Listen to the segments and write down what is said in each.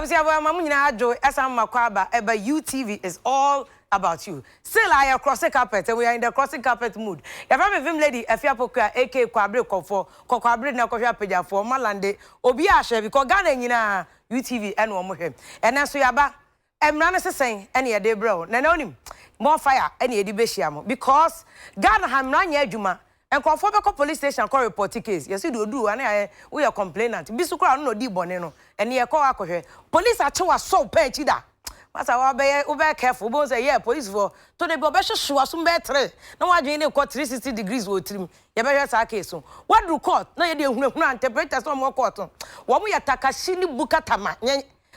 was here, Mamma Joe, Esam Makwaba, Eba UTV is all about you. Still, I am crossing carpet, and we are in the crossing carpet mood. If I'm a vim lady, if you are AK Quabre for Quabre, na Coffee Peja for Malande, Obiashe, because Ghana, UTV, and one more. And as we are back, MmraNoSeSen, any a day, bro, Nanonim, more fire, any a debatiamo, because Ghana Hamranya Juma. And Conformical police station call report case. Yes, you do, and we are complainant. Bisukra no di boneno, and near call police are too so petida. Master, be careful. Bones say, yeah, police for to the Bobesha sure some better. No one doing 360 degrees will trim. You better say case. What do court? No, you don't interpret some more court. When we attack a shini bukatama,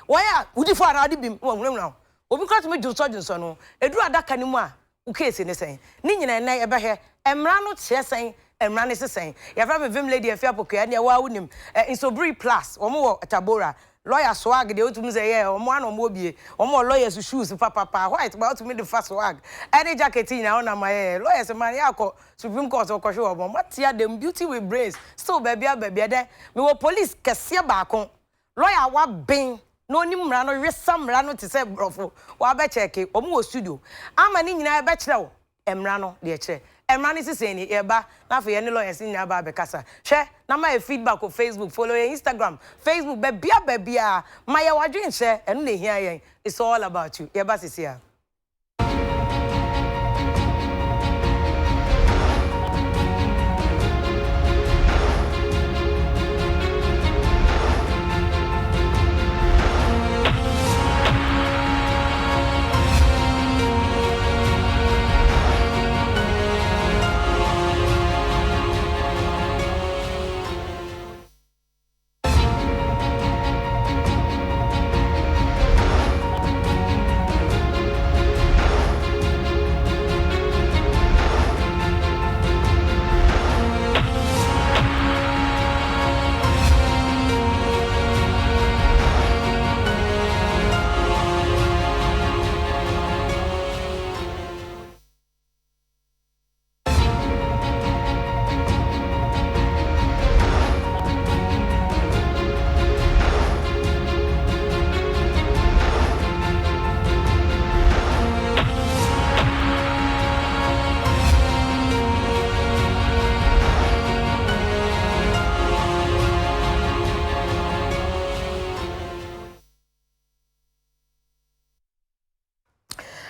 why would you for another beam? Now, because me do surgeons on a do a duck anymore. Case in the same. Nina and I ever here. MmraNoSeSen, MmraNoSeSen. You have a vim lady, a fair poker, and you are in Sobri Plus, or more at Tabora. Lawyer swag, the ultimate say, or one or more be, or more lawyers who shoes, papa, white, about to make the first swag. Any jacketina on my hair, lawyers and Mariaco, Supreme Court or Kosho, what's here, them beauty with brace. So, baby, there. Me were police, Cassia Bacon. Lawyer, what bing. No MmraNo, yes, some MmraNo to say, brofo, or better, or more studio. I'm an Indian bachelor, MmraNo, dear chair. MmraNoSeSen eba na for any lawyers in aba bekasa share na my feedback on Facebook follow Instagram Facebook bebia my wadwen share enu na hia yen it's all about you eba sisia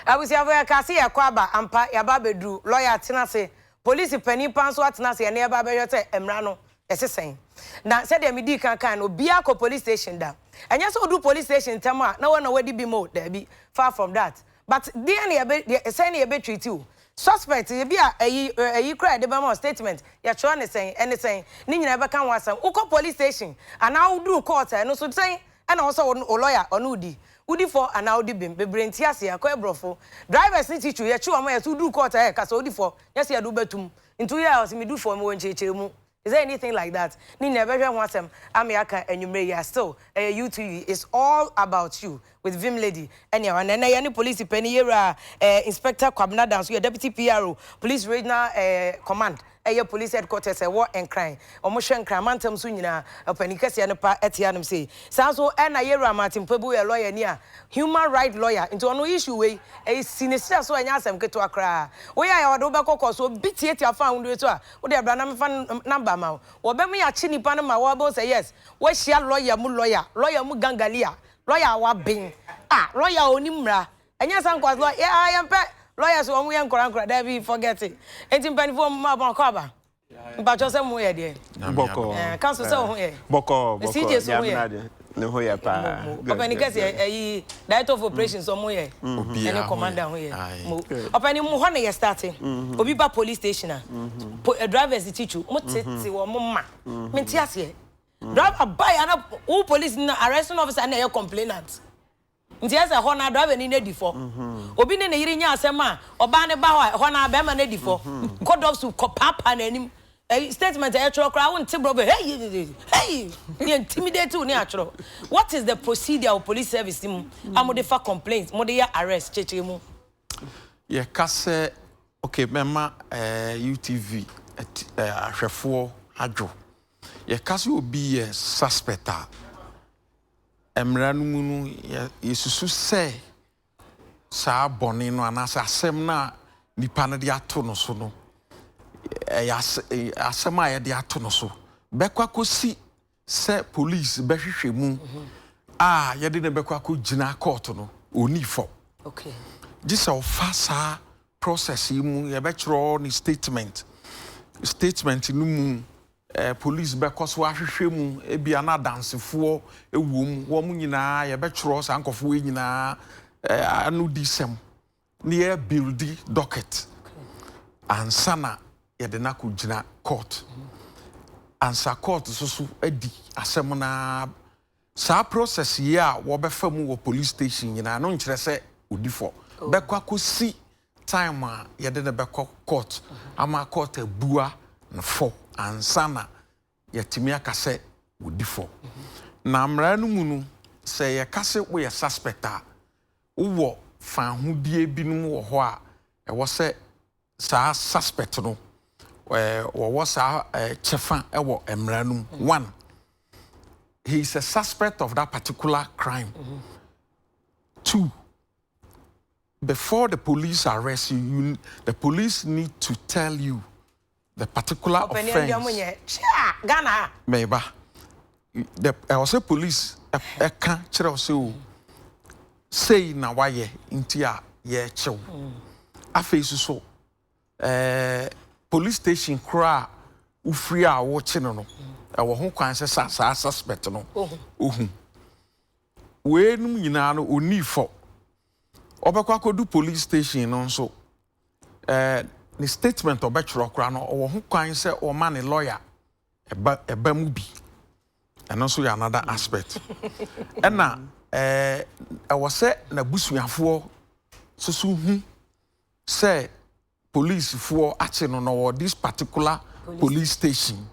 I was here kasi ya kwaba ampa ya babedru lawyer tenase police pani panso atenase na ya babeyete MmraNoSeSen na said me di kan no bia ko police station da enya so do police station tema na wona wadi bi mo da bi far from that but DNA say na be treat you suspect ye bia ayi cry de ba statement ya cho ne sen anything ni nyina be kan wasam uko police station and now do court no so say and also lawyer onudi Udi for and now dibim, be brentiasi, a queer brofo. Drivers need teach you, ya chew my to do quarter, casodi for, yes, ya do betum. In 2 years, me do for more Is there anything like that? Ni never want them, Amiaka and you may still, UTV is all about you with Vim Lady. And any police penny era, Inspector Kwabna dance, your deputy PRO, police regional command. Police headquarters war and crime. Omotion crime antam sunina panicasi and pa etianum say. Sanso and Ayera Martin Pebu a lawyer near human right lawyer into no issue way a sinister so and yasam get to a cry. We are Dobako so BT found with her. Would have done fan number mouth. Or Bemi a chini panama wabo say yes. Where's she a lawyer mu gangalia, lawyer wa bing. Ah, lawyer onimra. And yes, uncle was like, yeah, I am pet. Lawyers who are going there be forget it. Ain't in for my cover. But just some way there. Boko. Council so here. Boko. The CJ so here. No hoya pa. Open the case a director of operations somewhere. Any commander here. Open him one year starting. Obiba police station. Drivers teach you. Motiti or mama. Mentias here. Driver buy and all police arresting officer and your complainant. Ntiasa hona driver ni nedi for obi ne yiri nya asema oba ne ba hona be ma nedi for god of su papa na nim statement e tro kra won ti bro hey you intimidate you ni atro. What is the procedure of police service mu amode fa complaints mo de arrest cheche mu ye kase okay mema UTV ahwefo adwo ye kase obi suspect MmraNoSeSen yesusu say sa boni no anasa asem na nipa no de ato no so no asem a ye de ato no so bekwa kosi se police behwehwe mu ye de ne bekwa ko gina court no oni fo okay this of fasa process mu ye be chro ni statement no mu police bekwa so ahwehwe mu e bia na dansefo ewom wo mu nyina ye be chro sa nkofo we nyina anu disem near building docket and sana yedena ko gina court ansa court so edi asem na sa process ye a wo be famu wo police station nyina no nkire se odifo bekwa ko si time a yedena bekwa court ama court abua na fo ansana yetimi akase odifo na mra no mu no se ye kase wo ye suspecta wo fa hudie binum wo ho a e wo se sa suspect no wo sa chefa e wo MmraNoSeSen. One, he is a suspect of that particular crime. Two, before the police arrest you, the police need to tell you the particular offense. Ghana. Meba. The also police can say na waye intia ye chew. Afi so police station kra ufri a wo che no no. E wo ho kwan se sa suspect no. Ohun. We num nyina no oni fo. Obekwa kodu police station no so ni statement obetwro kra no wo ho kwan se o ma ne lawyer eba mu bi. And also another aspect. And now I was say na busuafo so hu say police for action on this particular police station.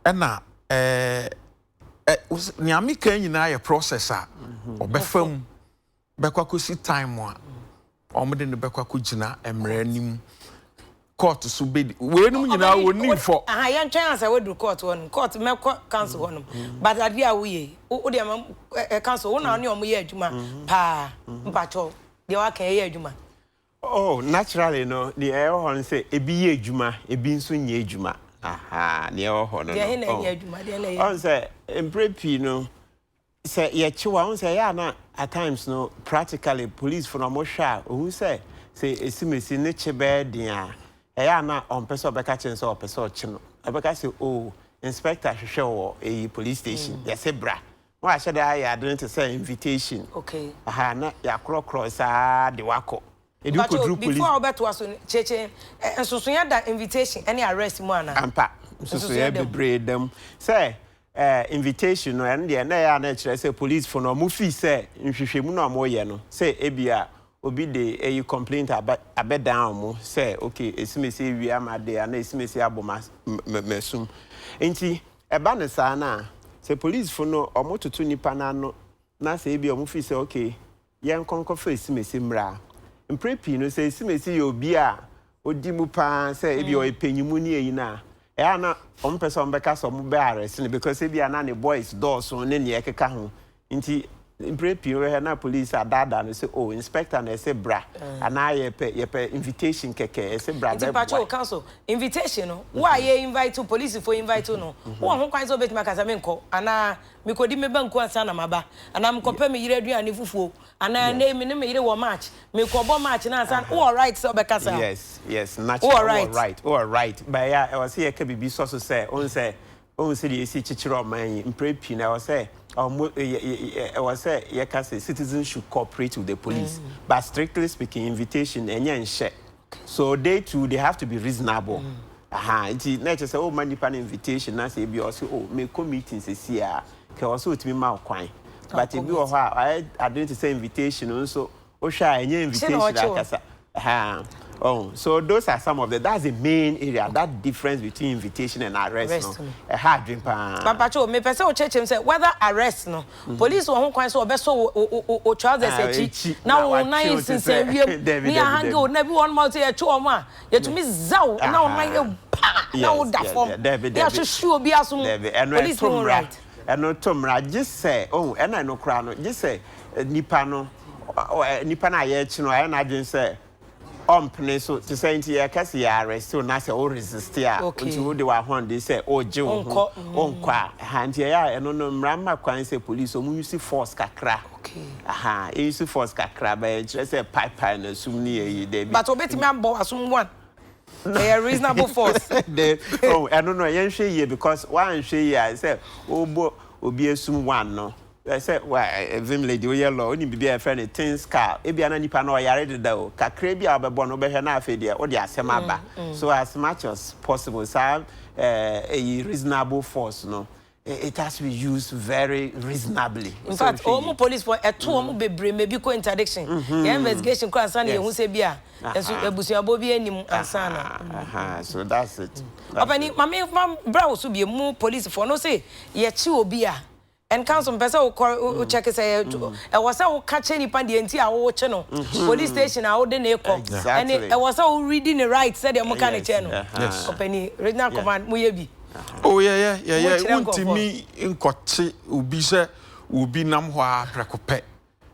And now nyami kan nyina ye processor obefam bekwa ko si time a omde ne bekwa ko gina MmraNoSeSen court so be we num nyina woni for ye ntwen asa we do court won court me council won but ade a we o de council won na omo ye adwuma pa mpacho de wa kan ye adwuma. Oh, naturally no the air hon say e bi ye adwuma e bi nso nye adwuma aha the air hon no de na ye adwuma de na ye on say emprepi no say ye chiwa on say ya na at times no practically police for no mo hwa who say esimesi ne chebe dia na on person beka chen so person chi no beka say oh inspector hwehwe wo police station yes bra wa hye da ya didn't say invitation okay aha na ya cross de wako edu ko dru police before obeto aso cheche ensoso ya da invitation any arrest mu ana ampa ensoso ya bebre dem say invitation no and na ya na kire say police for no mu fi say nhwehwemu no mo ye no say ebia obi de complaint about down mo say okay esimesi wi amade na esimesi aboma mesum enti eba ne sa na say police for no omototo nipa na no na say ebi omo fi say okay yen konko fa esimesi mra mprepi no say esimesi obi a odi mu pa say ebi o epanyimu ni eyi na na omo person beka so mo be arrest because ebi na ne boys doors so ne ne ekeka ho enti imprepi we na police adada no say oh inspector na say bra ana ye pe invitation keke say bra be patrol council invitation no why ye invite to police for invite no wo ho kwan so betima kasa me nko ana me kodi me banku ansa na maba ana me kopa me yire aduane fufuo ana na me me yire wo match me ko bo match na ansa all right so be kasa yes naturally all right but yeah I was here ka bibi so say on say the esi chichiro man imprepi na was say I was say you can say citizens should cooperate with the police but strictly speaking invitation and share so they have to be reasonable it's not just say oh man an invitation na say be also oh me come meetings is here can also to me ma kwan but if you I didn't say invitation so oh sha any invitation akasa oh, so those are some of that's the main area, that difference between invitation and arrest. No? A hard dream. Papacho, me person will check him say whether arrest no. Police will home so best so trousers now nine since me a hang never one month here two more. Yet to me zao now my now that form. Yeah, should be assume police no right. eno to mra gise oh ena no kra no gise nipa no na ye chi no aye na dwen say ompne so to say nti ye kase ya arrest so na say o resist ya nti wo de wa hon de say o je wo onkwa ha nti ya eno no mra ma kwan say police o mu use force kakra aha use force kakra ba ye say pipe na sum ni ye de but obetimi ambo asum one a reasonable force oh I don't know yen hwe ye because one hwe ye I say obo obi asum one no I say why vim lady we yellow oni bibia friend things car e bia na nipa na o yare de da o kakra bia obebo no behwe na afa dia o de asem aba so as much as possible say a reasonable force no it has to be used very reasonably. In fact, all police for a two bebre maybe co-interdiction. The investigation concern you say bia. Ebusia bobi enim ansana. So that's it. Opani mama bra so be mu police for no say ye chi obi a and council person will check say e was say wo catch any pan the enti a wo che no police station a wo de na ekọ and e was say reading the right said the mechanic che no. Opani regional command mu ye bi. Oh yeah. Untimi nkoche ubi se ubi nam ho a prekope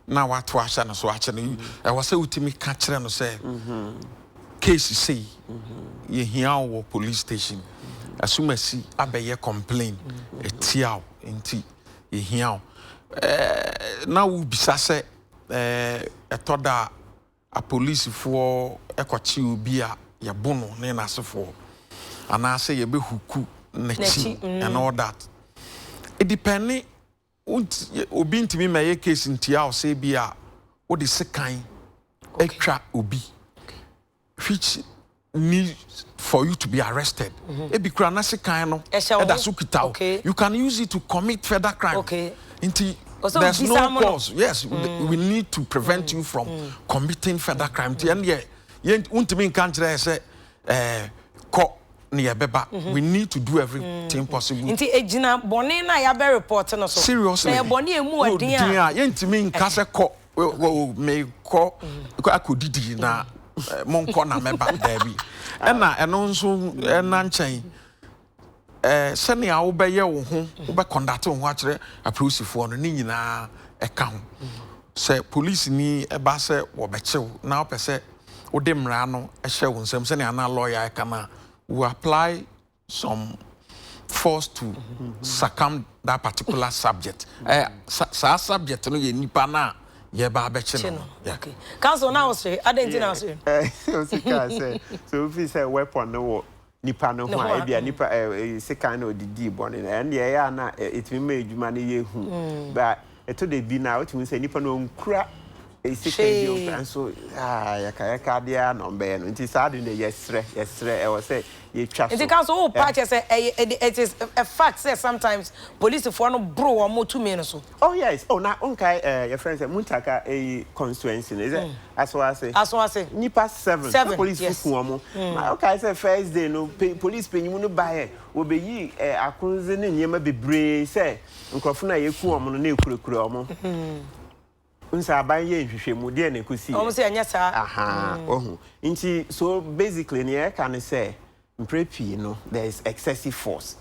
na watu ahya no so ache no e wo se utimi ka kire no se case say ye hia wo police station asumasi abeye complain etiaw enti ye hia na ubisa se etoda a police for ekoche ubi a ye bono ne nasefo ana se ye be huku nechi and all that. It depends. Obi ntimi me case ntia o say bia o de sekan extra obi which need for you to be arrested. E bi kra na sekan no e da so kita. You can use it to commit further crime. Nti there's no cause. Yes, we need to prevent you from committing further crime. And ye untimi nkan kire say we need to do everything possible. Inti ejina boni na ya be report no so. Seriously. Na boni emu odin a. Yentimi nka se ko me ko akodidi na monko na meba dabi. Na eno nso na nchen sene a wo be ye wo ho wo be conduct wo a kire apolicefoɔ no ni nyina eka ho. Se police ni eba se wo be chew na opese wo de mra no ehye wo nsem sene ana lawyer eka na we apply some force to circum that particular subject. Subject no ye nipa na ye ba be che no. Okay. Council now say identity now say. So if you say weapon no nipa no ho e bia nipa say kind of the born and ye ya na it me adwuma na ye hu. But eto de bi na what you say nipa no nkura e second and so ya dia no be no nti sad in the yesre e was say ye twa so. It council all party say it is a fact say sometimes police for no bro or mo to me no so. Oh yes. Oh na unkai your friend say muntaka a constituency is it as I say nipa 7 police fuku omo na okay say first day no police penyimu no buy obeyi akunze ne nyema bebre say nkrofo na ye ku omo no na ekurekure omo unsa abanye nhwehwemu de na kusi omo say anya sa ohu nti so basically ne can say mprepi no there is excessive force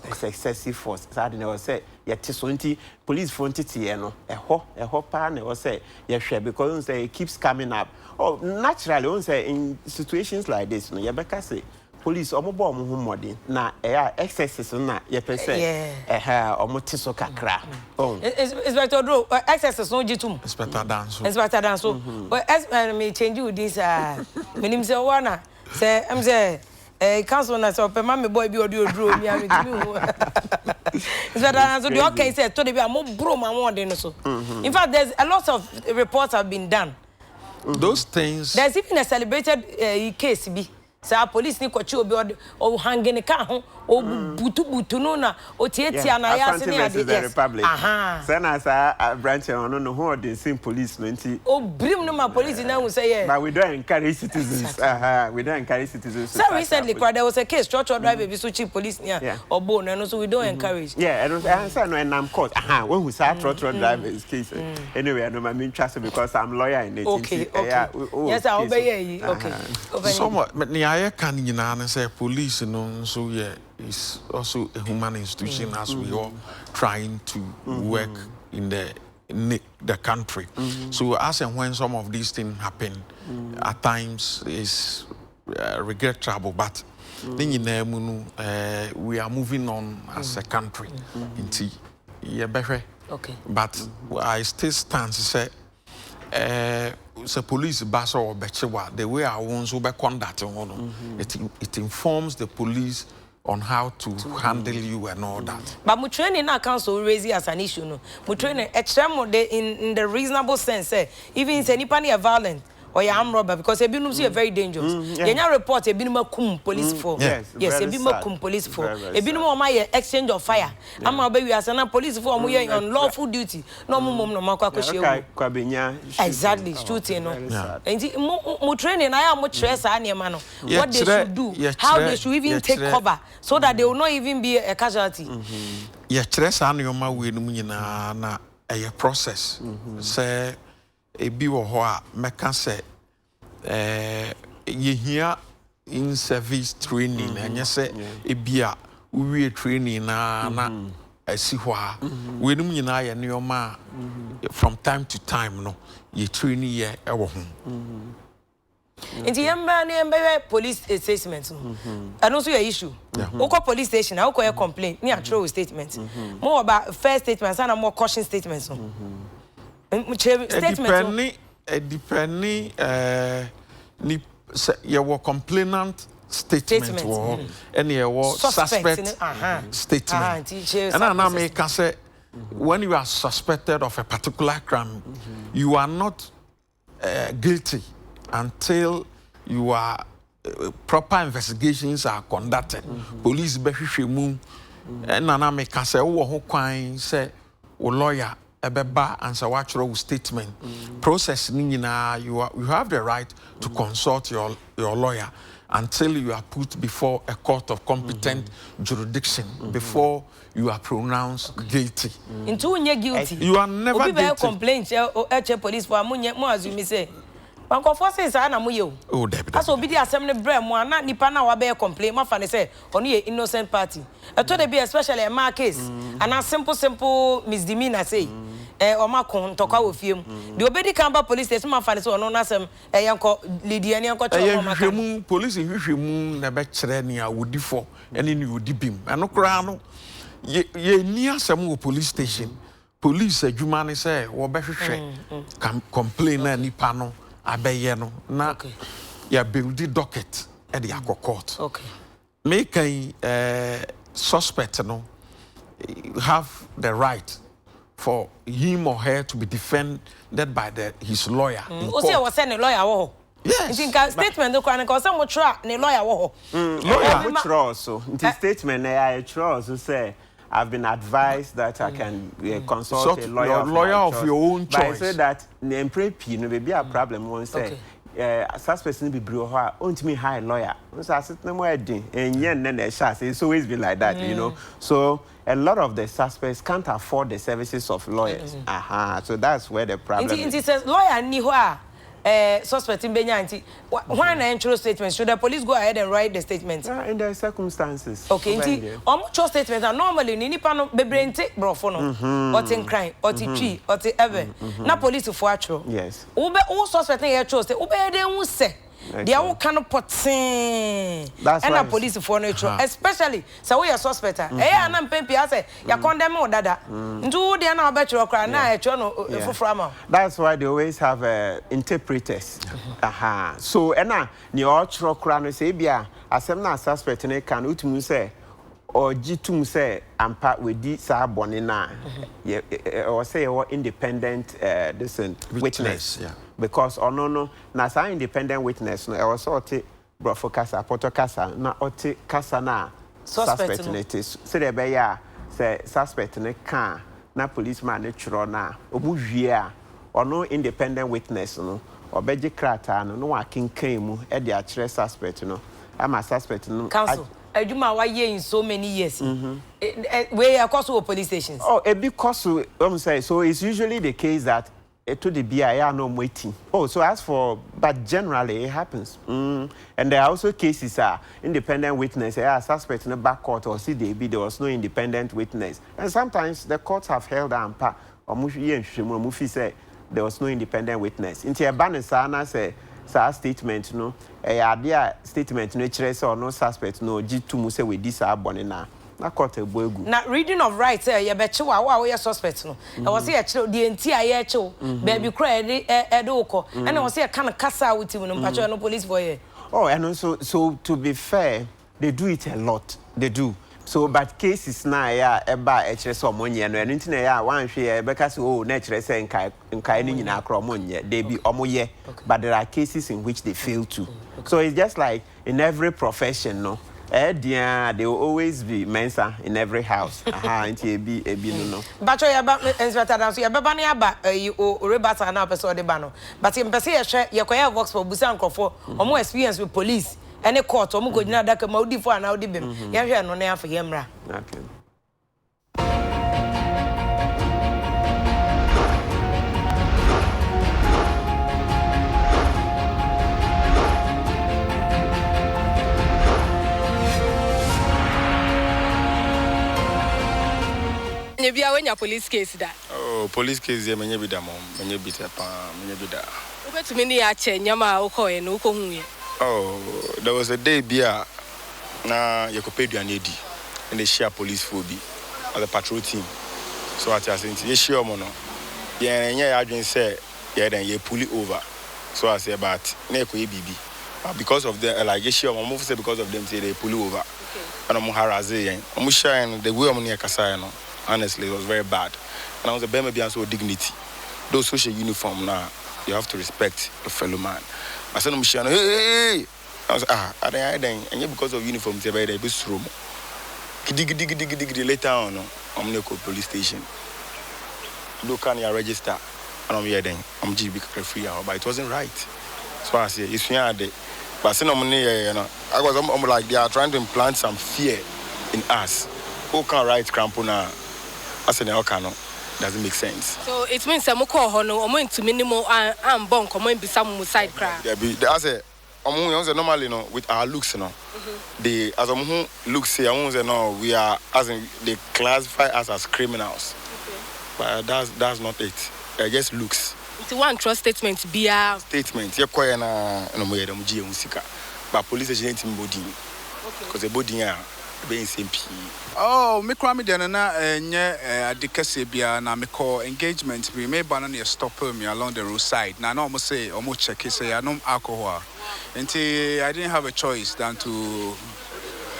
sad na say yet so nti police for ntiti no eho pa na o say ye hwe because say it keeps coming up. Oh naturally on say in situations like this no ye beka say police omobo omo modern na excesses na ye pese omo tiso kakra inspector do excesses no jitum inspector dance but as me change you this menim say wana say am say council na say pe me boy bi oduro mi am timi hu inspector dance do okay say to dey be am bro ma won no so in fact there's a lot of reports have been done those things. There's even a celebrated case bi. Sa police ni kwachi obi o hangene ka ho o butu no na o tietia na ya se ni ade yes aha say na sa branch on no ho the same police no nti o brim no ma police na hu say yeah but we don't encourage citizens we don't encourage citizens. So recently there was a case church driver be so chief police near obo no so we don't encourage and say no and I'm court when we say church driver's case anyway no me trust because I'm lawyer in it. Okay yes I obey okay so I can nyina say police no so yeah is also a human institution as we are trying to work in the country. So as and when some of these things happen, at times it's regrettable, but we are moving on as a country. Okay. But I still stand to say, the police bus or bechewa, the way I want to be conducting, it informs the police on how to handle you and all that. But my training now council raise it as an issue. No, my training extreme in the reasonable sense. Even if anybody are violent or you armed robber, because ebinum see very dangerous. Yenya report ebinum kum police for. Yes, ebinum kum police for. Ebinum o my exchange of fire. Ama be we as na police for omo ye on lawful duty. No mum no makwa kwahye. Exactly, shooting no. And mo training na ya mo kire sa anema no. What they should do, how they should even take cover so that they will not even be a casualty. Yeah, kire sa anema we no nyina na a process. Say ebi wo ho a meka se ye hia in service training anya se ebi a we training na asi ho a we num nyina ye neoma from time to time no ye training ye e wo ho Inti yamba police statement and also your issue. Oko police station, I oko your complaint, me a true statement. More about first statements and more caution statements. Depending your complainant statement and your suspect statement. And I make say when you are suspected of a particular crime, you are not guilty until you are proper investigations are conducted. Police be hwehwemu and I make say wo ho kwan say o lawyer ebeba answer what statement process you have the right to consult your lawyer until you are put before a court of competent jurisdiction before you are pronounced guilty. Into guilty. You are never guilty. Complaint police for mo assume say Banko forces are na muyo. Oh, David. As obedi assembly bre mo na nipa na wa be complain ma fa ne say ono ye innocent party. E to dey be especially a ma case and a simple misdemeanor say o ma kon toka wo fiem. The obedi kan ba police station ma fa ne say ono na asem yenko leader ne yenko cho ma kan. Police hwehwemu na be kire ne a wodi for ene ne wodi bim. Eno kra no ye ni asem wo police station. Police adwuma ne say wo be hwehwe complain na nipa no abeye no na ya build docket at the court. Okay. Make a suspect no have the right for him or her to be defended by his lawyer. O say was send a lawyer wo. Yes. In statement the chronicle some try ne lawyer wo. Lawyer which also. In statement I so say I've been advised that I can consult a lawyer of your own choice. But I say that no be a problem one say suspects need be bro ha me high lawyer. So I said no more and it's always been like that, you know. So a lot of the suspects can't afford the services of lawyers. So that's where the problem is. It says lawyer ni ho suspecting Benyanti. Why na intro statement? Should the police go ahead and write the statement? In the circumstances. Okay, inti statement are normally ni nipa no bebrente brofo no. Or in crime, or tree, or ever. Na police for actual. Yes. Ube all suspecting your trust. Ube de who say. They are all kind of potin. That's and a police for nature, especially so we are suspect. I'm pempi. I say you condemn or dada. Do they now bet you cry now? That's why they always have interpreters. So ena ni ochro kra no say bia asem na suspect ne kan utum say or jitum say ampa wedi sa bone na or say or independent witness. Yeah. Because no na sa independent witness no e was sorti brofo kasa poto kasa na oti kasa na suspect it so dey be ya say suspect ne kan na policeman ne chiro na obu hwie a ono independent witness no obeji krata no wa kinkan mu e dey a kire suspect no ama suspect no council Aduma wa ye in so many years. We are cause of police stations. Oh, because say so it's usually the case that to the BIA no waiting. Oh, so as for, but generally it happens. And there are also cases independent witness, suspect in the back court or CDB, there was no independent witness. And sometimes the courts have held down or Mufi say there was no independent witness. Into a banner sana say statement, no, a statement no no suspect, no G2 Muse with this abonina. Now, reading of rights, you bet you are your suspect. I was here, the entire show, baby credit, Edoko, and I was here kind of casa with him and no police boy. Oh, and also, so to be fair, they do it a lot. They do. So, but cases now, about HSO money and anything, one share because nature saying, in Kainin, they be omoye, but there are cases in which they fail to. So, it's just like in every profession, no. There will always be mensa in every house. No. But you about inspector, so you have bani aba you rebata na person de bano. But you person you kwaya works for busan krofo. Omo experience with police. Any court omo go nyina daka ma odi fo na odi bem. Ya hwe no na afa yemra. Okay. When your police case that. Oh, police case there many be da mom, many be da pa, many be da. Ube to many a chain yama oko e no ko hu. Oh, there was a day bia na Yakopedu and Edi and they share police phobia as a patrol team. So at as you share mono. Yeah, adwin say yeah then you pull it over. So I say but na ko bibi. Because of the like you share move say because of them say they pull it over. Okay. And I'm harass yen. I'm sharing the way I'm near Kasai no. Honestly, it was very bad. And I was a baby and so dignity. Those social uniform now, you have to respect your fellow man. I said, hey. I was I didn't, and because of uniform, they were able to room. Later on, I'm going to go police station. Look on your register, and I'm here then. I'm GB free, but it wasn't right. So I said, it's here. But I said, I'm like, they are trying to implant some fear in us. Who can write crampona? I said, no, doesn't make sense. So it means I'm going to minimal and bonk, I'm going to be some side crack. I said, normally, with our looks, they as a looks here, we are as in they classify us as criminals. Okay. But that's not it. Just looks. It's one trust statement, be a statement. You're quite but police agent in body because the body being simple. Oh, me crami na adikase bia na me call engagement we may ban on stop me along the roadside. Now no almost say almost check say I no alcohol. Until I didn't have a choice than to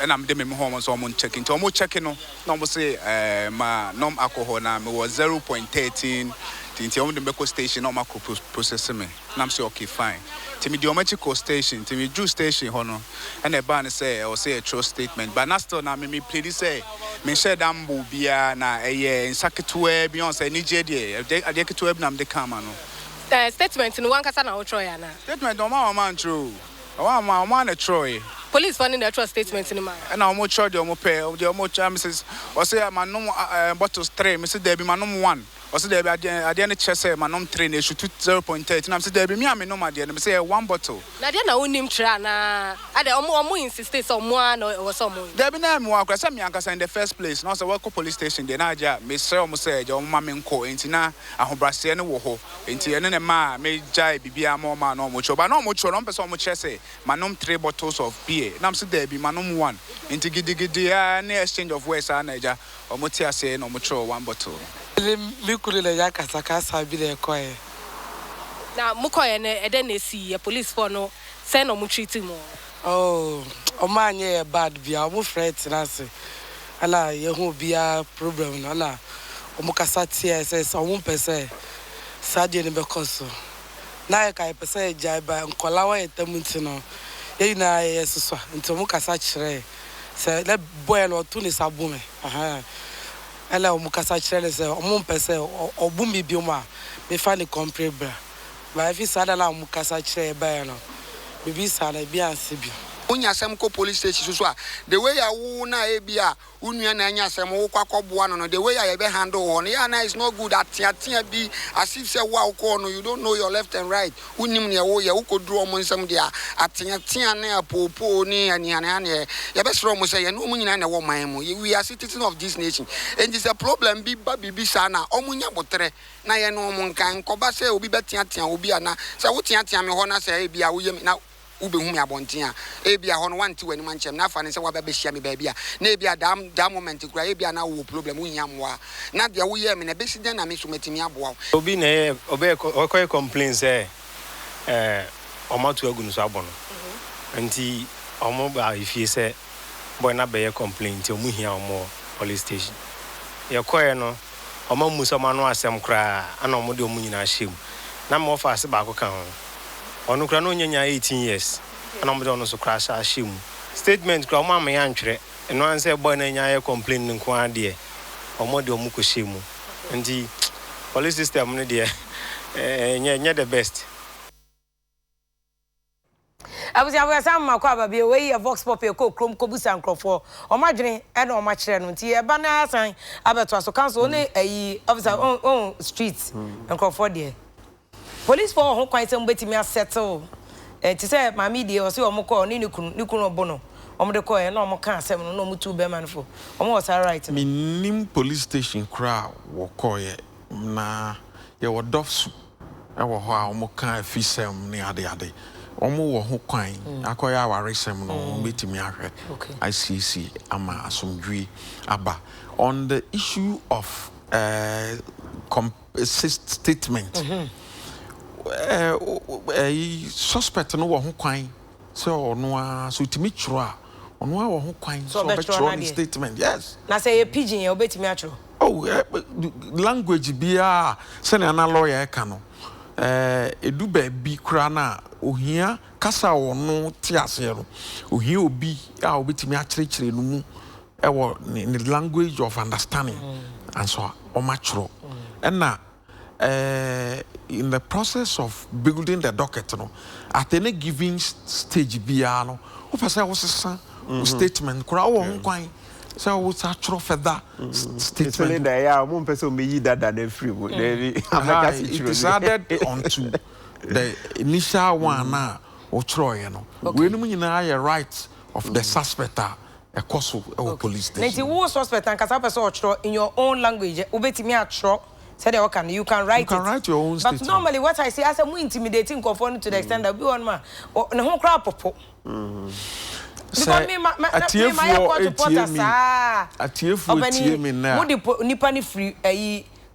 and I'm dem home so I'm checking. To almost checking no almost say ma no alcohol na me was 0.13 until on the medical station no processing me. And I'm say okay fine. Timmy the medical station, Timmy Drew station hono and the ban say or say a true statement. But not still now me please say me share dambu bia na in saketwe Beyonce Nigeria. I take to web the camera no. Statement in one kasa na Troy na. Statement no man true. O man Troy. Police finding the trust statement in man. And I almost charge the almost Mrs. or say man no bottles 3, Mrs. Debbie man no 1. I said, I didn't chess my nom train issue 0.8. And I said, there be me, I no my dear. And I say 1 bottle. Nadia, no name trana. I don't insist someone or someone. There be no more. I said, in the first place. Now, so welcome police station. Then I just Miss Sir said, your mamma and co. Intina, I hope Brassian woho. Into an ma may jai be a more man or much. But no much, no person much say. My nom 3 bottles of beer. Now, so there be my nom 1. Into giddy, near exchange of West Anaja or Motia say no much 1 bottle. Mikule ya kasakasa bile koye. Na mukoye ne eden esi police for no say no mu treat mo. Oh, o manye bad bia o mu fret na se. Ala ye hu bia problem no ala. O mu kasa TSS o mu pese. Sadie ne bekoso. Na ye kai pese jai ba nkola wa etamunti no. Ye na ye suswa. Nti o mu kasa kire. Se le boy no tu ni sabume. Aha. Ela omukasa chele se omumpese obumbi bioma me fa ni comprendre ba fi sada la omukasa chele ba no bibi sala bi anse bi Unya sem ko police station so the way ya wo na ebia unua na anya sem wo kwakoboa no the way ya be handle on ya na is not good at tia bi as if say wa ko no you don't know your left and right unim ne wo ya wo kodru omo nsem dia atia na popo ni ani ya be sro mo say ya no nyina na wo man mu we are citizens of this nation and this a problem bi ba bibi sa na omunya botere na ye no mo nkan koba say obi betia obi ana say wo tia me ho na say ebia wo yem na ubehumi abontia ebia ho no wanti wani manchem na afa ne se wa be hia me baabia na ebia da moment kura ebia na wo problem unyamwa na dia wo ye me na besiden na me so metimi aboa obi na obe okoy complain say omatu agunu so abono nti omo ba ifie say boy na be complain ti omu hia omo police station ye koye no omo muso ma no asem kura ana omo de omu nyina hiem na mo fa ase ba ko kan ho onu kura no nyanya 18 years ana omo de ono so crash hiem statement kura omo am ya ntwere eno an say boy na nya complain nko ade omo de omu ko hiem nti police system no de nya the best. Abusia sam makwa ba bi we vox pop e ko krom ko busa nkrofo o madwene e na o ma kire no nti e ba na asan abeto so council ne ayi officer on street nkrofo de police for ho kwan sem betimi settle ti say mami de o se o mo ko ni kunu obo no o mo de ko e na o mo kan asem no mo tu be man fo o mo was right me nim police station crowd wo ko ye na ye wo dofsu e wo ho a o mo kan afisem ne ade omo wo ho kwan akoya waresem no betimi ahwe ICC ama asomdwi aba on the issue of statement suspect no wo ho kwan so ono a so timi churo a ono a wo ho kwan so be churo statement yes na say ye pidgin ye obetimi achuro language bia se na na lawyer ka no edu baabi kura na ohia kasa wono tiase no ohia obi a obetimi akyerɛkyerɛ no mu ewo the language of understanding and so omachro na in the process of building the docket no at any given stage bia no o pese wo sesa statement kura wo nkwan so we actual further statement there ya mo pese me yi dada na free mo it is added onto the initial one na o troye no we no nyina ya right of the suspect a course of police station nti wo suspect and kasa person o tro in your own language obetimi atro said you can write your own statement. But normally what I say as a more intimidating conform to the extent that we on ma na ho kra popo because me my reporter sa atiefu tie me na wo de nipa ni free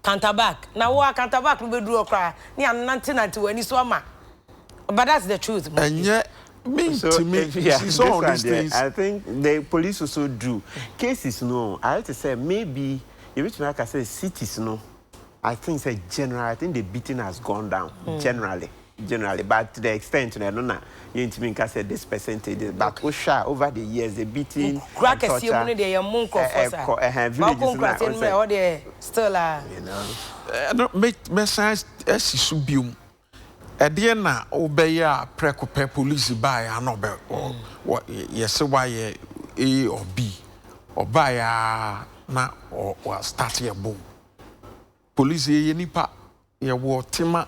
counterback na wo counterback no be duro kra ni anante wani so ama but that's the truth I think the police also do cases no I have to say maybe if you can say cities no I think say general I think the beating has gone down generally but to the extent no na you can say this percentage but over the years the beating crack a see money there mon villages still you know message subium ede na obeya prekope police buy anobe or yes why A or B or buy na or start your boom police ye nipa ye wo tema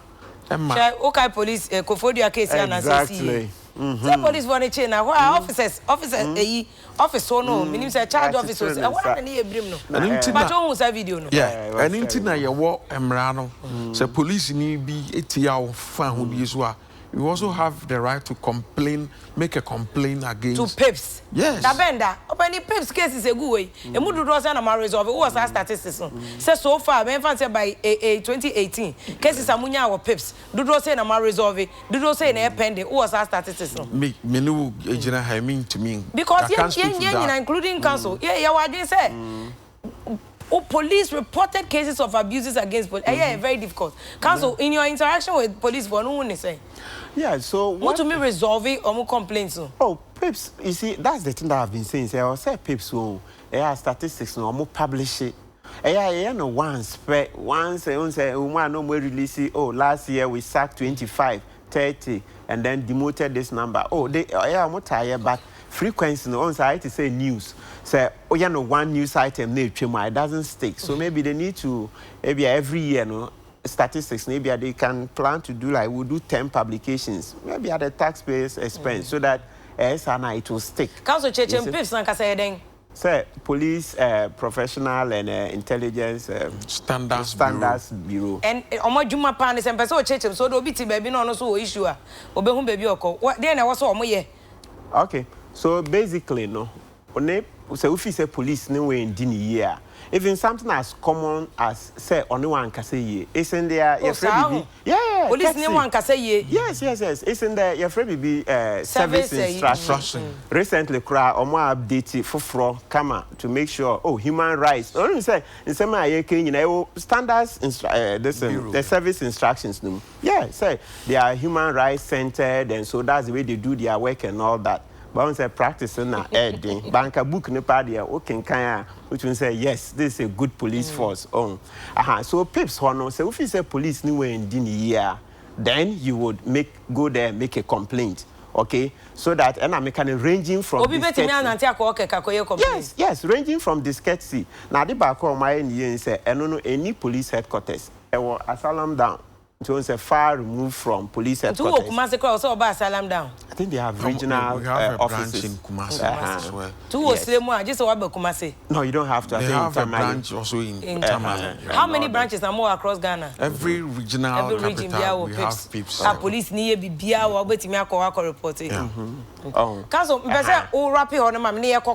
Emma okay police kofodia case na say the police want chain na officers office no meaning say charge officers why na e brim no but on say video no yeah and inti na ye wo emra no say police ni bi etia wo fa ho bi so a you also have the right to complain, make a complaint against... To PIPs? Yes. Da benda, open the PIPs case is a good way. And we do not say na resolve. What was our statistics? So far, me fancy by 2018, cases amunya or PIPs. Do not say na resolve. Do not say na pending. What was our statistics? Me no ejina ha mean to me. Because including council. Yeah, what they say. Police reported cases of abuses against police. Yeah, very difficult. Council, in your interaction with police, what no one is saying? Yeah, so what to me resolving or more complaints? Oh, PIPs, you see, that's the thing that I've been saying. I will say PIPs will statistics no more publish it. No once say one no more release it. Oh, last year we sacked 25, 30, and then demoted this number. Oh, they more tired, but frequency no on side to say news. Say oh you know one news item it doesn't stick. So maybe they need to maybe every year no statistics maybe they can plan to do like we'll do 10 publications maybe at the taxpayers expense so that it will stick. Council Church and Pips and Casading. Say police professional and intelligence standards bureau. And Omo Juma Pan is and Peso Church, so do be baby no so issue. Obehum baby oko. What then I was omo ye. Okay. So basically no. One say if you say police no way in dini year. Even something as common as say only one can say ye. Isn't there your friend yeah. Police no one can say ye. Yes. Isn't there your friend be service instruction. Recently cry omo update for come to make sure human rights. Only say in some standards the service instructions no. Yeah, say they are human rights centered and so that's the way they do their work and all that. But when say practicing na heading, banka book ne pa there which means say yes, this is a good police force. So Pips hono say if you say police ni way in the year, then you would go there make a complaint. Okay, so that and I'm ranging from yes, ranging from discourtesy. Now the back of my end say any police headquarters, asylum down. So it's far removed from police headquarters. Kumasi also about asylum down. I think they have regional offices in Kumasi as well. Just about Kumasi. No, you don't have to. They have a branch also in Tamale. How many branches are more across Ghana? Every regional capital we have Pips. Police near Bibia or Betimia reporting. Council,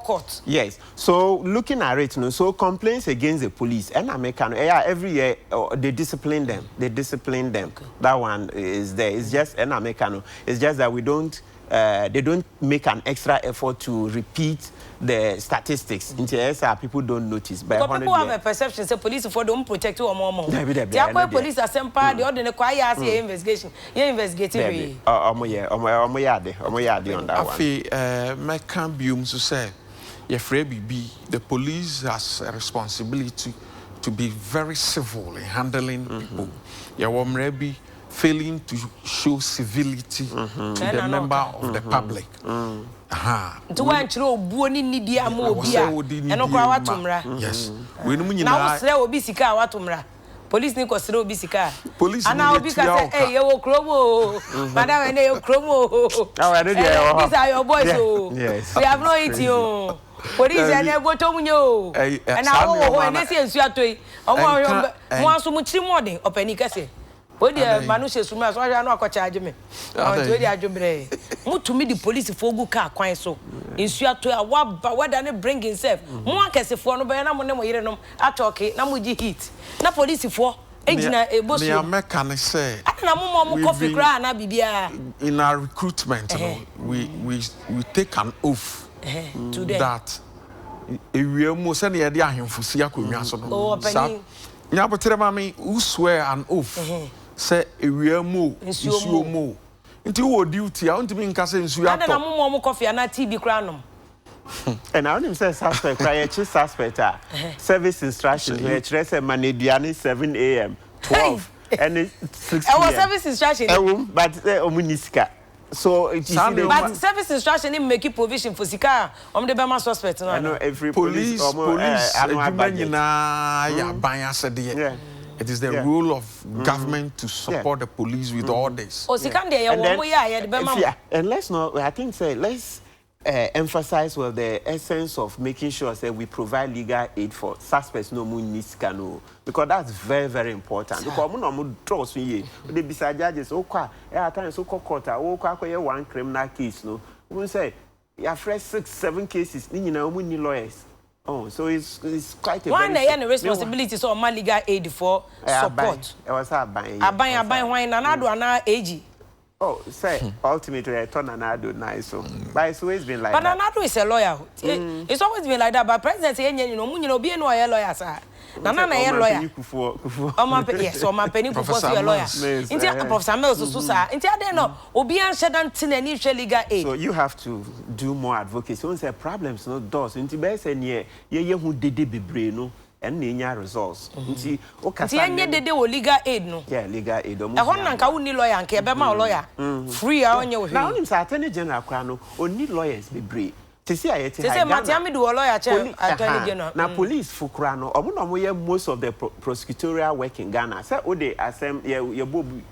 court. Yes. So looking at it, so complaints against the police and American every year they discipline them. Them. Okay. That one is there. It's just an Americano. It's just that we don't. They don't make an extra effort to repeat the statistics. In TSR, people don't notice. But people have a perception. Say police for don't protect you or more. The police are same part. The ordinary choir say investigation. You investigating. On that one. My camp to say, the police has a responsibility to be very civil in handling people. Maybe failing to show civility to the member of the public. Yes. Police ni kosiro obisika. Police ana obika say you kromo. Madam ene you kromo. These are your boys Yes. We have no eat you. Police ene go to munyo. And now when say ensu atoi. Omo aso mu chiri modern opani kase. We dey manuse suma so hwa no akochaage me. We dey adwomre. Mutumi di police for go car kwan so. Ensu atoi a wada ne bring himself. Mo akesefo no be na mo ne mo yire no atoke na mo gi hit. Na police for ejina eboso. Me mechanic say. Na mo coffee cry na bibia. In our recruitment we take an oath that we mo say na dey ahemfusi akonwa so no. Nya botere ma me who swear an oath. Say ewiamo nsuomo nti wo duty a ntimi nka say nsuo ato na mo coffee na tea bi kra nom. And I only say suspect cry suspect service instructions where it say maneduane 7 a.m. 12 and 6 p.m. Our service instruction but omunisika. So it is but service instruction in make provision for sika the Bama suspect no. I know every police ya ban asede. It is the role of government to support the police with all this. And let's not, I think, let's emphasize the essence of making sure that we provide legal aid for suspects no muniscano, because that's very, very important. Because we trust we beside judges, at times court, one criminal case, no. We say, you have 6-7 cases, you know, lawyers. Oh, so it's quite a one day and responsibility so my legal aid for support. I was a buy wine another one age. Oh, say ultimately I turn another nice so. But it's always been like but that. Another is a lawyer. It's always been like that. But president be no lawyer, sir. Nana na lawyer. Yes, my penny for a lawyer. Intia Professor Mills so sir. Intia dey no obi an shedan tin ani hwe legal aid. So you have to do more advocacy. When say problems no doors. Inti be say ne ye hu dede bebre no and nya results. Inti o kasa. Inti nya dede wo legal aid no. Yeah, legal aid. E hon na nka wo ni lawyer nka e be ma lawyer. Free a onye wo. Now him say attorney general kwa no oni lawyers bebre. Tisi ayeti say Matiami do lawyer chair attorney general. Na police fukura no omo no moye most of the prosecutorial work in Ghana. Say o dey asem ye bobu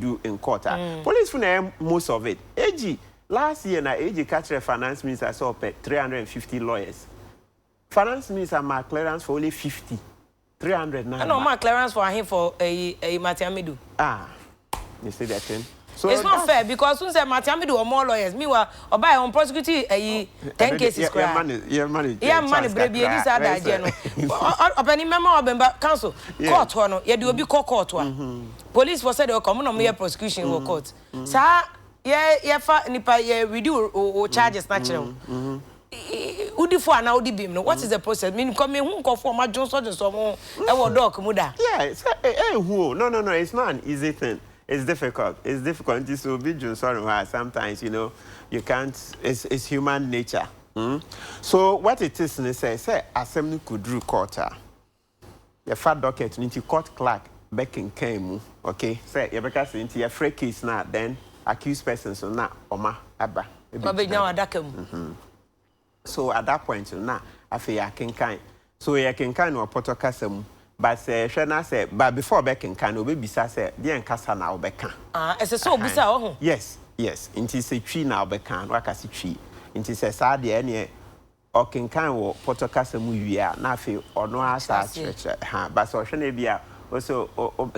do in court. Police for most of it. AG last year na AG catch finance minister saw 350 lawyers. Finance minister mark clearance for only 50. 300 now. No mark clearance for him for a Matiamidu. You see that thing? So it's not fair because soon say Matiamidu or more lawyers. Meanwhile, or by on prosecute 10 cases. Yeah, money, baby. This other general. Open member of member council court one. You do be court one. Police for said they come on mere prosecution or court. Sir, yeah, nipa we do charges natural. Udi for now udi bim no. What is the process? Mean come who come for my Johnson just some doc muda. Yeah, no, it's not an easy thing. It's difficult. It's difficult. This will be Johnson. Sometimes you can't. It's human nature. So what it is, say assembly could do court. The fat docket into court clerk backing came. Okay, say you because into your free case now. Then accused persons so now oma abba. So at that point now, I feel can kind. So you can kind of protocol. But Shana said, but before Becking can obey Bisa said, the Encasa now Becca. As a so bizarre. Yes. Into say tree now Beccan, Wakasi tree. Into say sad the any or can kind of Portocasa movie, Nafi or no asa church. But so Shanabia also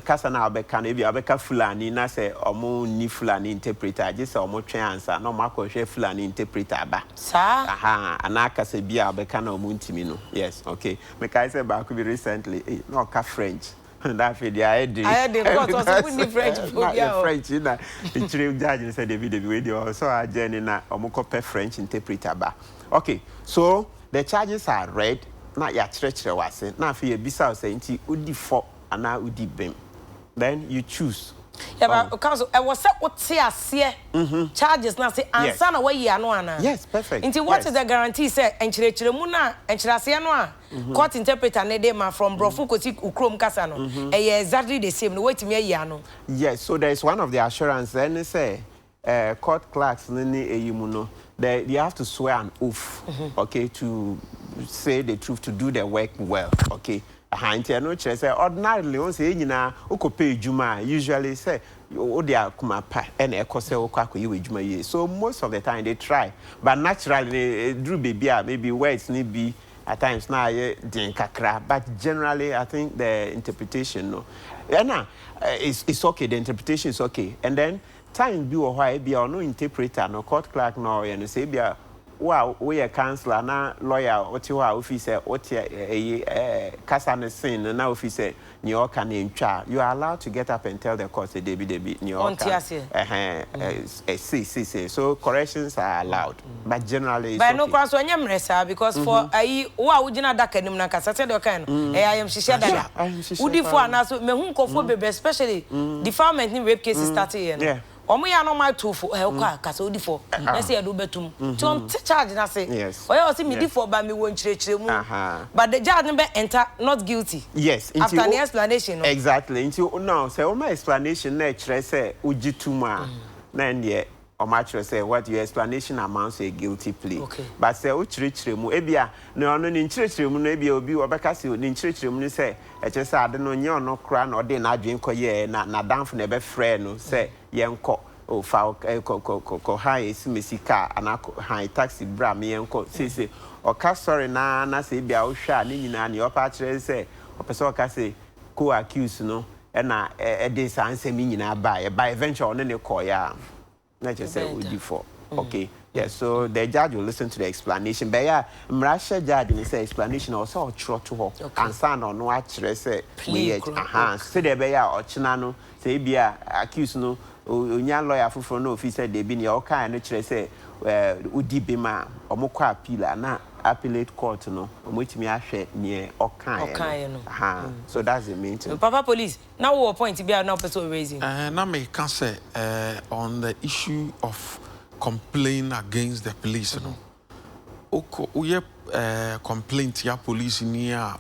Casa now Beccan, maybe a Becca Fulani, Nase or more ni Fulani interpreter, just or more chance, no Marco Chef Fulani interpreter. Sir, and I can say Bia Becano Muntimino. Yes, okay. Mekaise back be recently, no French. And that video I had the French, you know. The trail judge said the video, so I journey na Omokope French interpreter. Okay, so the charges are read, not your stretch was it. Now, if you be so saying, Udi for and now Udi bim. Then you choose. Yeah, but council, I was set what say charges now say answer na way ya no ana. Yes, perfect. Into what is the guarantee say enchire mu na enchire no a court interpreter ne dey ma from Brofu Kosi Ukrom kasa no. Exactly the same. No wait me ya no. Yes, so there is one of the assurance then say court clerks ni eyimu no. They have to swear an oath, okay, to say the truth, to do their work well, okay. Ordinarily, on say na pay juma usually say odia kuma pa and ekose okwa you juma ye. So most of the time they try, but naturally drew baby maybe words need be at times now din kakra, but generally I think the interpretation no. It's okay, the interpretation is okay, and then time be or why be or no interpreter no court clerk no and say be wow, we a counselor na lawyer what you are officer what Kasane sin and now officer New York and in charge. You are allowed to get up and tell the court say Debbie New York. So corrections are allowed. But generally but no cross when you because for would you not that can na kasa said okay I am shisha dada. Udi for na so me hu nkofo bebe especially defilement in rape cases starting here. Omo ya no my two for help kasa odi for na say do betum to charge na say yes oya say me di for ba me won chire mu but the judge be enter not guilty yes after the explanation no? Exactly into no say o my explanation na chire say ogitum a na ndie o ma chire say what your explanation amounts to a guilty plea okay. But say o chire mu e bia no no ni chire mu no e bia obi obeka say ni chire mu ni say e che say ade no nye ono kra na ode na adwen koye na danfo na be frɛ no say yenko o fa ko high mesika anako high taxi bra me yenko say o ka sorry na say bia o hwa ni nyina ne o pa kire say o pese o ka say co accuse no e na e dey answer me nyina by eventually on ne ko ya na just say we for okay. Yes, so the judge will listen to the explanation. But yeah, MmraNoSeSen judge will say explanation also true to her. And son or no actually say we say the bear or chinano say be accused no unya lawyer for no officer they be near okay and actually say udi bima or mokwa appeal na appellate court no which me share near okay no. So that's the main thing. Papa police now what point be now person raising now me can say on the issue of complain against the police no oko we complaint ya police ni a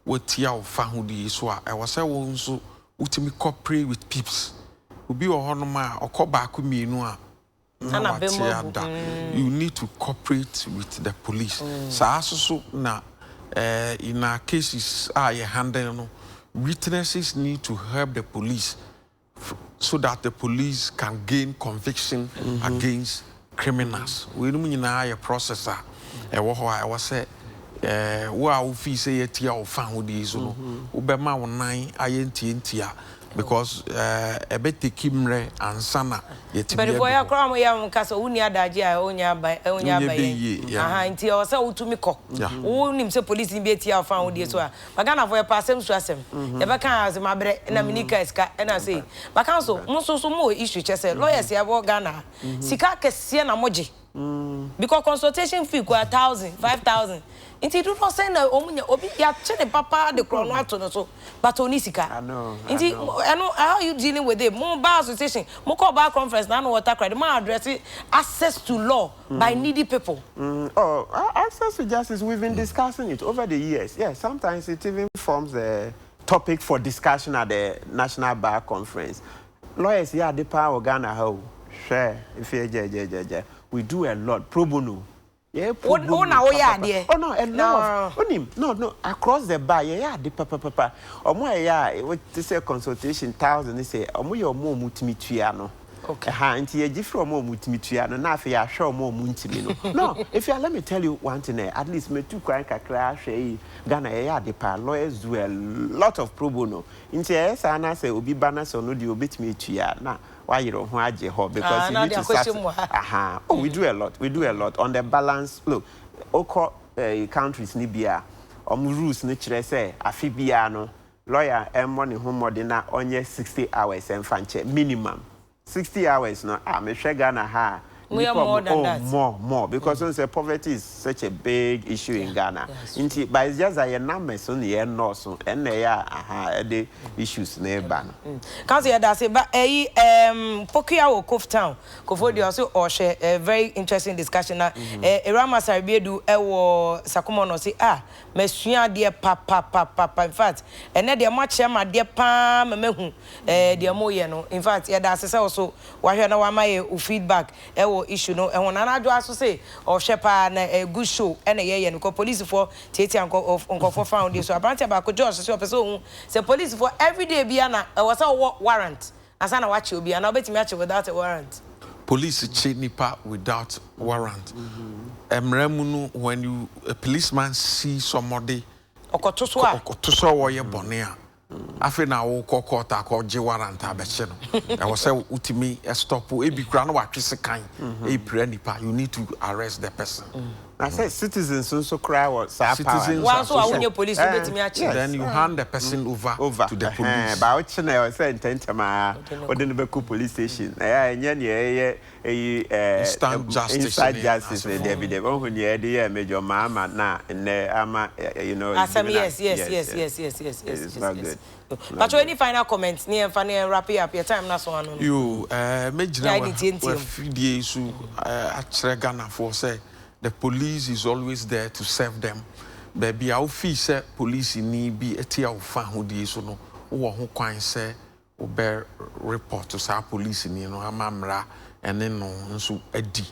wetia ofa hudi so a e wose wo nso utimi cooperate with peeps obi wo hono ma okoba ko mienu a You need to cooperate with the police. So na in our cases you handle witnesses need to help the police so that the police can gain conviction against criminals. We don't mean a processor. I was say we feel say it here found this no ubema online INT because a bit kimre and sana yet but for your crime ya mkasa uni adaje a onya ba aha nti o se utumi ko unim se police bi etia found this so bagana for your passem so asem e be kan as mabre na minika iska na say baka so muso mo issue chese lawyers ya bo Ghana sika kese na moje because consultation fee go 1,000 5,000 Inti do not say na omunya obi ya chene papa de krono ato no so but oni sika. I know. How you dealing with it? Mo bar association, mo call bar conference na no water credit, mo address access to law by needy people. Access to justice, we've been discussing it over the years. Yeah, sometimes it even forms a topic for discussion at the National Bar Conference. Lawyers yeah the power Ghana how share if you we do a lot pro bono. Yeah, no, across the bar, yeah, the papa. Or more, yeah, what to say consultation 1,000, they say, or more multimitiano. Okay, and you different more multimitiano, now if you are sure more multimino. No, if you let me tell you one thing, at least me two crank a crash, Ghana, yeah, the par lawyers do a lot of pro bono. In yes, and I say, Obi Banas or no, you bit me to ya now. Why you don't want to hold because you need to start. Oh, we do a lot. We do a lot on the balance. Look, all countries Libya, rules nature say afibiano lawyer money home more than only 60 hours and fanche minimum 60 hours. No, I'm sure Ghana ha. We are more than that. More because poverty is such a big issue in Ghana. Yes. But it's just a numbers on the end also, and they are the issues nearby. Can't say that. But Pokia or Cove Town, Cove also or share a very interesting discussion. Rama Sarbedu, Sakumono say Messia dear papa. In fact, and then dear much my dear Pam Mehu, dear Moyano. In fact, that's also why you know my feedback. Issue no and when anado aso say or shepa na a good show and a year and police for tete uncle for found this so abante ba ko George so person say police for every day biana was a warrant asana watch obi and obetimi ache without a warrant police check nipa without warrant MmraNoSeSen when a policeman see somebody okotoso wo ye bone a afi na wo kokota ko je warrant abeche no e wo say utimi stop e bi kura no watwese kan e pra nipa you need to arrest the person. I say citizens also cry what citizens once so police betimi achi then you hand the person over to the police ba o chine o say intentama o de no be police station enye instant justice there be the one who near the major mama na ama you know yes it's not good. But any final comments near funny wrap up your time na so anu you mejina we fidie su achre Ghana for say the police is always there to serve them. Baby, our fee say police need be a tia of fan who di so no who kwan say or bear report to sa police in Amamra and then no so edi.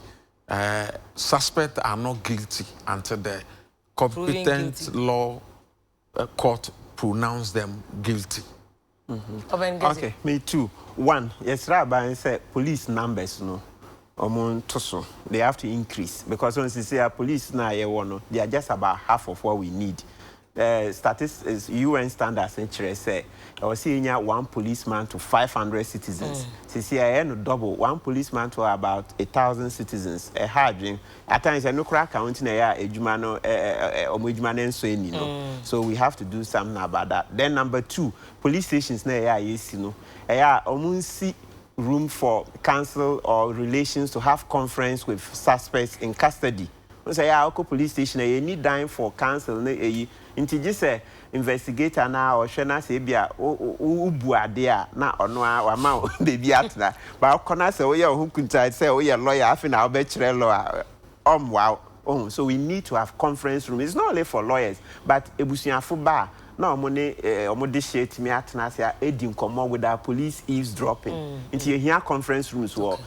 Suspects are not guilty until the competent law court pronounce them guilty. Okay, me too. One, yes, Rabbi said police numbers no. They have to increase because when you say police now, they are just about half of what we need. Statistics, UN standards, say, I was seeing one policeman to 500 citizens. CCIN double one policeman to about 1,000 citizens. A hard dream. At times, I no crack counting a jumano, so we have to do something about that. Then number two, police stations now, yes, you know, room for counsel or relations to have conference with suspects in custody. We say, police station, you need time for counsel. Into just a investigator now or shena say bia ubu there na ono ama baby atna. But I say, oh yeah, who could say, oh yeah, lawyer, I think I'll bet you lawyer. Wow. Oh, so we need to have conference room. It's not only for lawyers, but ebusian fuba na omo de share timi atena ase edi nkomo with our police eavesdropping into here conference rooms or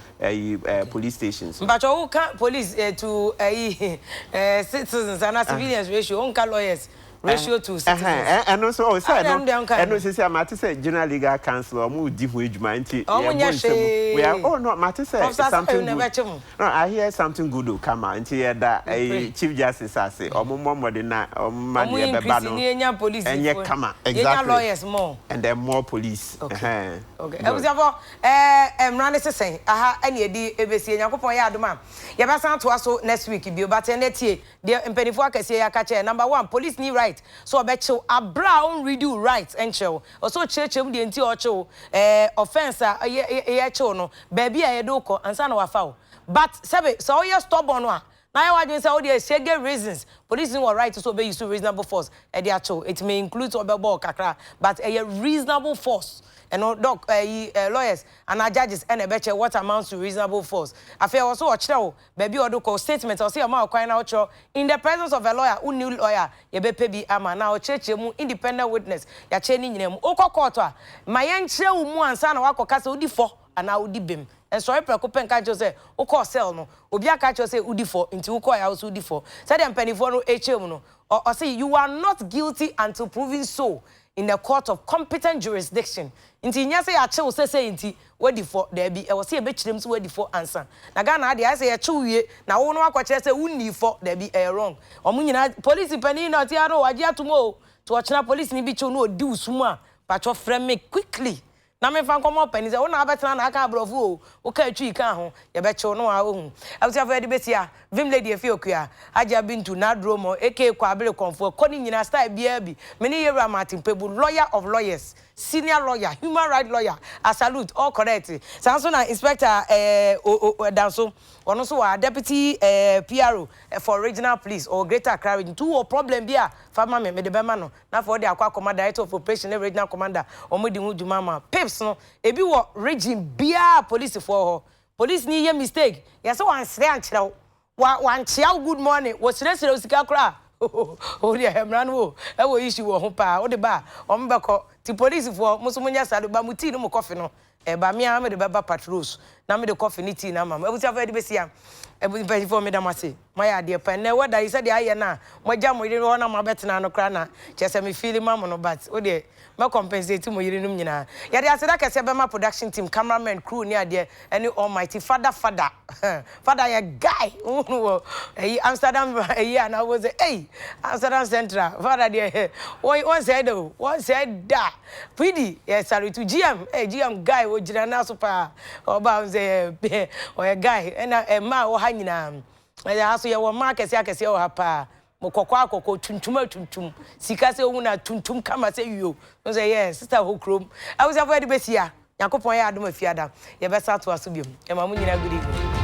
police stations. But you can police to citizens and civilians ratio on lawyers ratio to citizens. And also said and no say Marty said General Legal Council or mu di ho adwuma nti we are no Marty said something good. No, I hear something good will come out nti that Chief Justice say omo de na man ye beba no police and ye come exactly lawyers more and then more police. Okay. E was about MmraNoSeSen aha ene edi ebesi Nyankopon ya adoma ye be san to aso next week bi but enetie de mpanifo akase ya ka che number 1 police need right so obechiw abra on redo right enchew also chechem de nti ochew offense ye chew no ba bia ye do ko ansa na wafa but sebe so you stubborn no na you wadwen say all the shege reasons police were right to obey use reasonable force e dey achew it may include obebo kakra but a reasonable force and no doc lawyers and our judges and a better what amounts to reasonable force. I feel also a child, baby or do statement or see a man crying out in the presence of a lawyer who knew lawyer, ye be pebi ama now church independent witness, ya chaining him. Oko quarter, my young child mu and son wako kasa udi for and now udi bim. And sorry, Precopen catch you say, Oko sell no, Ubia catch you say udi for into Uko house udi for. Said them penny for no HM or say you are not guilty until proven so in the court of competent jurisdiction. Inti nya say ache wo say inti wadi for there be e wo say e be kirem so wadi for answer na Ghana dey say e che wie na wo no akwache say wunni for there be wrong omunyina police pani na ti aro waje atomo to ochina police ni bi che no odi usumu a patcho frame me quickly na me fan komo pani say wo na abetena na aka abrofu o ka atwi kan ho ye be che no a ohun abutia for de besia vim lady efi okua aja bintu na dromo eke kwabere konfo koni nyina style bia bi me ni yewra Martin Pebu lawyer of lawyers senior lawyer human rights lawyer I salute all correct sanso na inspector danso ono so wa deputy PRO for regional police or greater Accra region two problem bia farmer me de bema no na for the akwa commander director of operation regional commander omodi hu djuma ma pips no ebi wo region bia police for police ni ye mistake yes wan sre ankyerɛw wan chia good morning wo sre osika kra o dia hemra no e wo issue wo ho pa wo de ba o mbekɔ ti police for musumunya sadu ba muti no mo coffee no e ba me am de ba patrols na me de coffee ni tea na mama e buti afa de besia e buti pay for me da mase my ade pa na weda yi said aye na mo gya mo yire no na mo betena no kra na chese me feel mam no but o de me compensate mo yire num nyina ya de aseda kese be ma production team cameraman crew ni ade any almighty father ya guy Amsterdam and I was hey Amsterdam Central father there one said da pidi yes sorry to GM guy wo jira na super oba say or a guy and ma wo ha nyina ya so ye wo ma akese wo ha pa mo kokwa tuntum sika se ohu na tuntum kama se yo no say yes sister ho krom I was avoid besia yakopon ya adom afiada ye be sa to aso biom e ma mu nyina good evening.